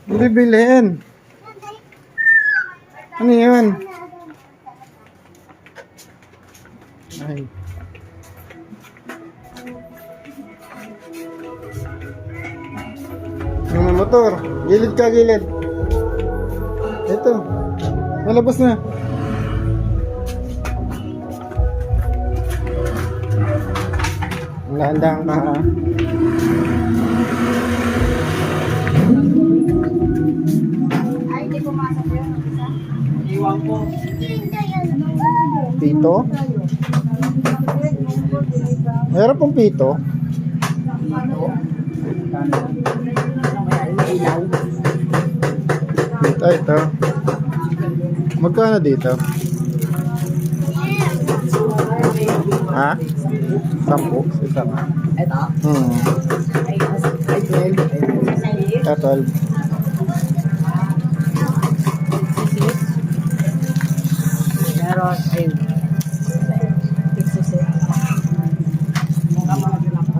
Bibilhin. Ano yun? Ay. Ano may motor? Gilid ka, gilid. Ito. Malabas na. Dahan-dahan ka ha. Ay, hindi pumasok yun. Iwan ko. Pito? Meron pong pito? Dito, ito. Magkano dito? Ha? 10? Isa nga. Ito? Ay 12. Ah, 12. Meron, ay 66. Mukha mga ginagawa.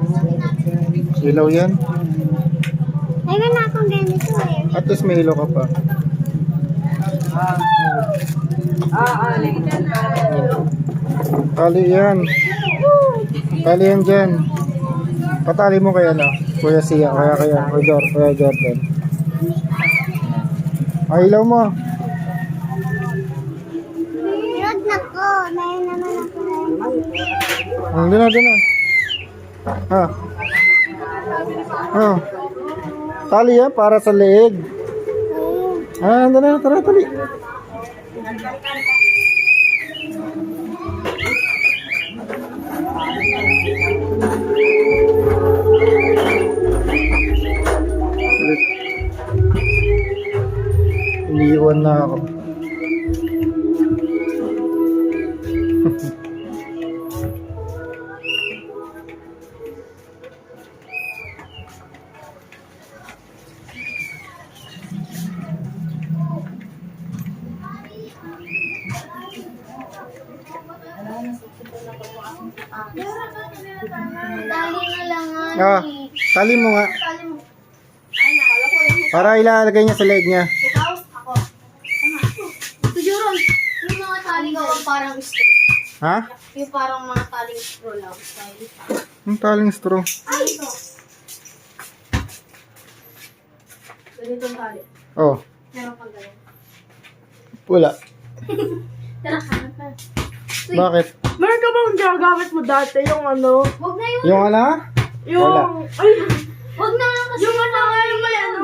Ilaw yan? Mayroon na akong ganito eh. At least may ilaw ka pa. Tali yan. Tali yan dyan. Patali mo kaya na. Kuya Sia, kaya. Kuya Jordan. Ay, ilaw mo. Yun na ko. Mayroon naman ako. Doon na. Ha? Oh. Tali yan para sa leeg. Ah, doon na. Tara, tali. Iniiwan na ako. Tali na lang nga. Ah, tali mo nga. Tali mo. Ay, nakala ko eh. Para ilalagay niya sa leg niya. Ikaw? Ako. Tama. Ito, Juron. Yung mga tali ko parang straw. Ha? Yung parang mga taling straw lang. Style. Ang taling straw. Ay, ito. Ganitong tali. Oh, Meron pang ganun. wala. Tara, hanap na. Bakit? Meron ka bang ginagamit mo dati yung ano? Huwag na yun. Yung ano? Yung... Wala. Ay! Huwag na kasi. Yung ano nga yung may ano?